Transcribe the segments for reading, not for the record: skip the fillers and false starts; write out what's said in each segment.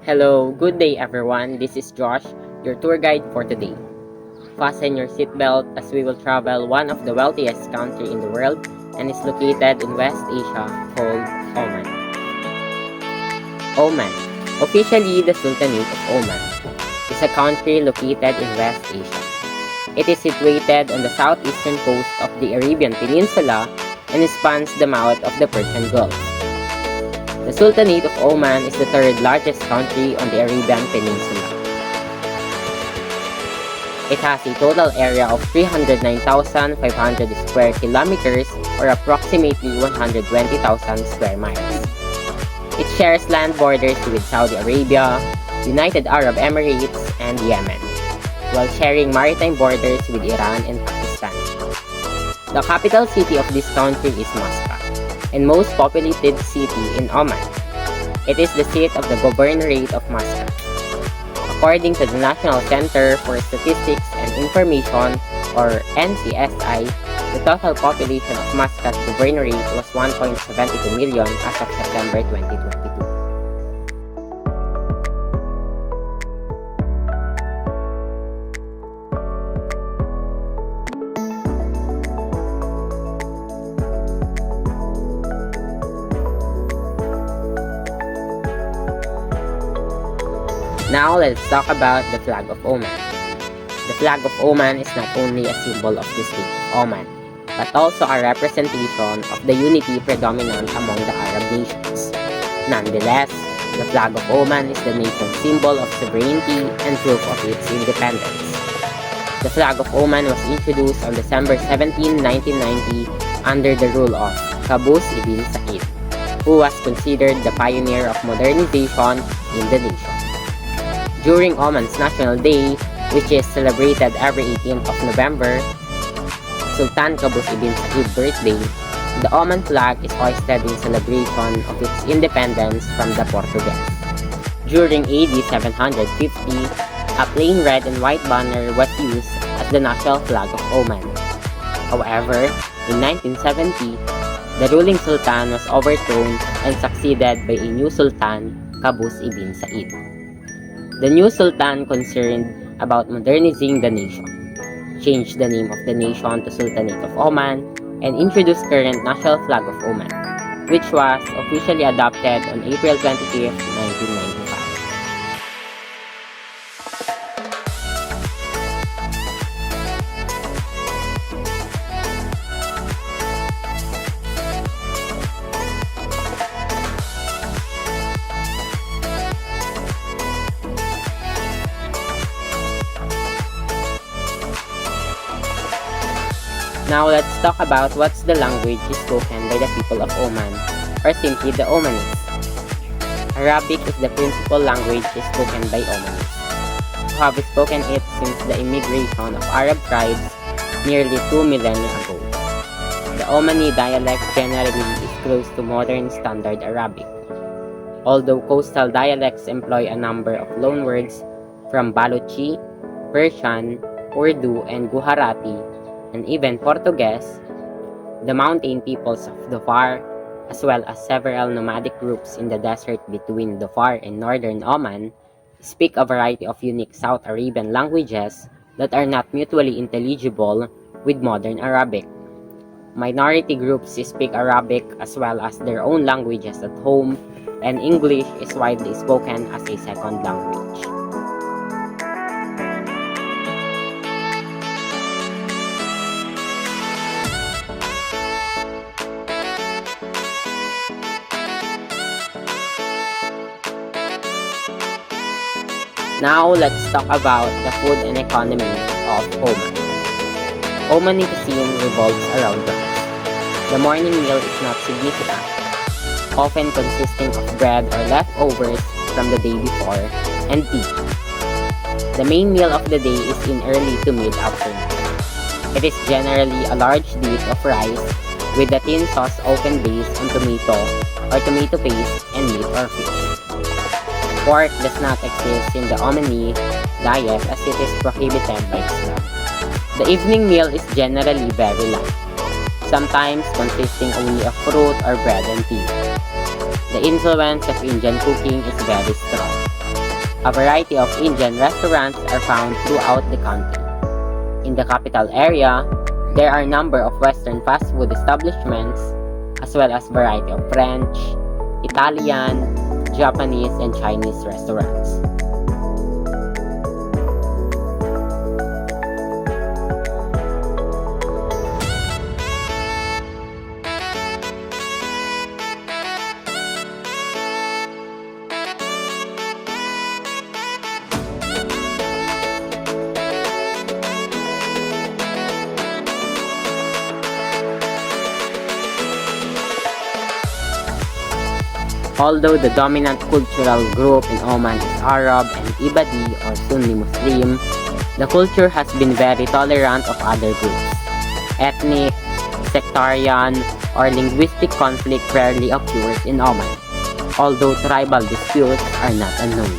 Hello, good day everyone. This is Josh, your tour guide for today. Fasten your seatbelt as we will travel one of the wealthiest country in the world and is located in West Asia called Oman. Oman, officially the Sultanate of Oman, is a country located in West Asia. It is situated on the southeastern coast of the Arabian Peninsula and spans the mouth of the Persian Gulf. The Sultanate of Oman is the third largest country on the Arabian Peninsula. It has a total area of 309,500 square kilometers or approximately 120,000 square miles. It shares land borders with Saudi Arabia, United Arab Emirates, and Yemen, while sharing maritime borders with Iran and Pakistan. The capital city of this country is Muscat, and most populated city in Oman. It is the seat of the Governorate of Muscat. According to the National Center for Statistics and Information, or NCSI, the total population of Muscat Governorate was 1.72 million as of September 2022. Now let's talk about the flag of Oman. The flag of Oman is not only a symbol of the state of Oman, but also a representation of the unity predominant among the Arab nations. Nonetheless, the flag of Oman is the nation's symbol of sovereignty and proof of its independence. The flag of Oman was introduced on December 17, 1990 under the rule of Qaboos ibn Said, who was considered the pioneer of modernization in the nation. During Oman's National Day, which is celebrated every 18th of November, Sultan Qaboos ibn Said's birthday, the Oman flag is hoisted in celebration of its independence from the Portuguese. During AD 750, a plain red and white banner was used as the national flag of Oman. However, in 1970, the ruling sultan was overthrown and succeeded by a new sultan, Qaboos ibn Said. The new sultan, concerned about modernizing the nation, changed the name of the nation to Sultanate of Oman and introduced current national flag of Oman, which was officially adopted on April 25, 1995. Now let's talk about what's the language spoken by the people of Oman, or simply the Omanis. Arabic is the principal language spoken by Omanis, who have spoken it since the immigration of Arab tribes nearly 2 millennia ago. The Omani dialect generally is close to modern Standard Arabic, although coastal dialects employ a number of loanwords from Balochi, Persian, Urdu, and Gujarati, and even Portuguese. The mountain peoples of Dhofar, as well as several nomadic groups in the desert between Dhofar and northern Oman, speak a variety of unique South Arabian languages that are not mutually intelligible with modern Arabic. Minority groups speak Arabic as well as their own languages at home, and English is widely spoken as a second language. Now let's talk about the food and economy of Oman. Omani cuisine revolves around rice. The morning meal is not significant, often consisting of bread or leftovers from the day before, and tea. The main meal of the day is in early to mid-afternoon. It is generally a large dish of rice with a thin sauce often based on tomato or tomato paste and meat or fish. Pork does not exist in the Omani diet as it is prohibited by Islam. The evening meal is generally very light, sometimes consisting only of fruit or bread and tea. The influence of Indian cooking is very strong. A variety of Indian restaurants are found throughout the country. In the capital area, there are a number of Western fast food establishments, as well as variety of French, Italian, Japanese, and Chinese restaurants. Although the dominant cultural group in Oman is Arab and Ibadi or Sunni Muslim, the culture has been very tolerant of other groups. Ethnic, sectarian, or linguistic conflict rarely occurs in Oman, although tribal disputes are not unknown.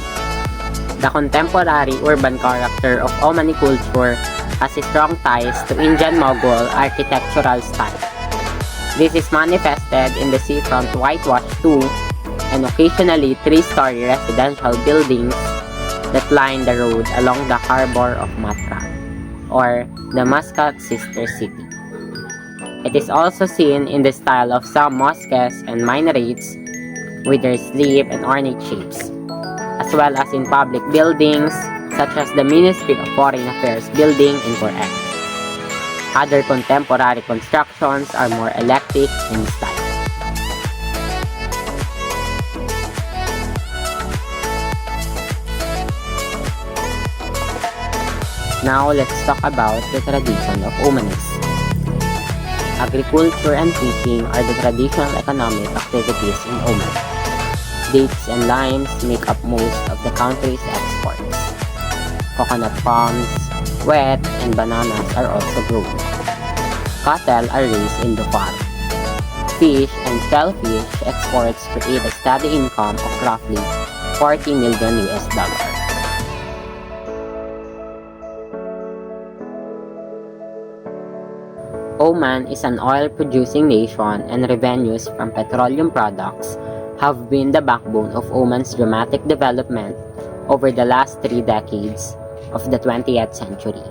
The contemporary urban character of Omani culture has strong ties to Indian Mughal architectural style. This is manifested in the seafront whitewash too, and occasionally three-story residential buildings that line the road along the harbor of Matra, or the Muscat sister city. It is also seen in the style of some mosques and minarets with their sleeve and ornate shapes, as well as in public buildings such as the Ministry of Foreign Affairs building in Quran. Other contemporary constructions are more eclectic in style. Now let's talk about the tradition of Omanis. Agriculture and fishing are the traditional economic activities in Oman. Dates and limes make up most of the country's exports. Coconut palms, wheat, and bananas are also grown. Cattle are raised in the farm. Fish and shellfish exports create a steady income of roughly $40 million. Oman is an oil-producing nation, and revenues from petroleum products have been the backbone of Oman's dramatic development over the last 3 decades of the 20th century.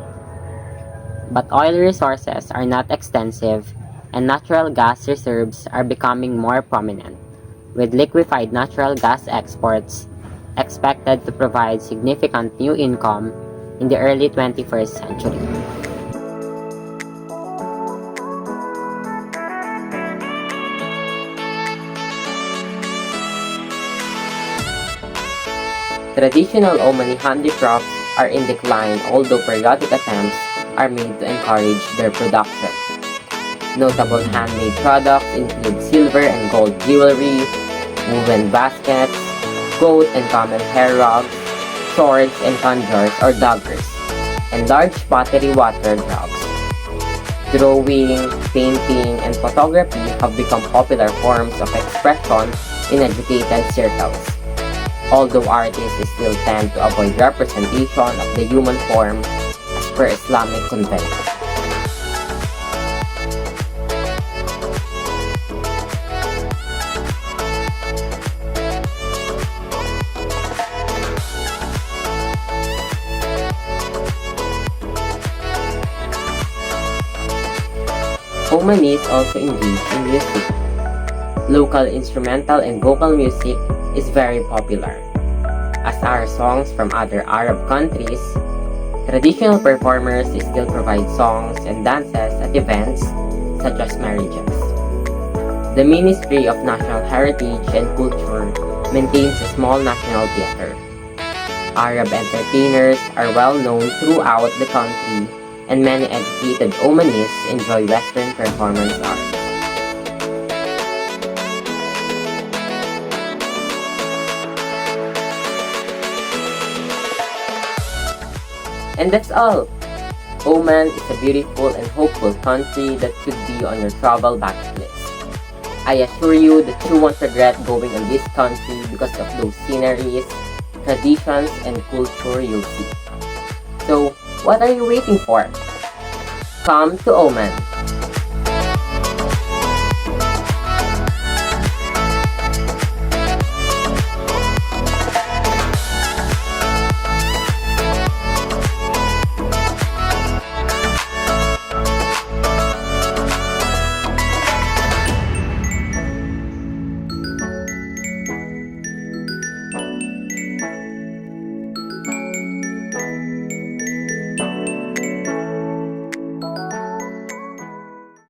But oil resources are not extensive, and natural gas reserves are becoming more prominent, with liquefied natural gas exports expected to provide significant new income in the early 21st century. Traditional Omani handicrafts are in decline, although periodic attempts are made to encourage their production. Notable handmade products include silver and gold jewelry, woven baskets, goat and camel hair rugs, swords and conjures or daggers, and large pottery water jugs. Drawing, painting, and photography have become popular forms of expression in educated circles, although artists still tend to avoid representation of the human form as per Islamic convention. Omanis also engage in music. Local instrumental and vocal music is very popular, as are songs from other Arab countries. Traditional performers still provide songs and dances at events such as marriages. The Ministry of National Heritage and Culture maintains a small national theater. Arab entertainers are well known throughout the country, and many educated Omanis enjoy Western performance arts. And that's all! Oman is a beautiful and hopeful country that should be on your travel bucket list. I assure you that you won't regret going on this country because of those sceneries, traditions, and culture you'll see. So, what are you waiting for? Come to Oman!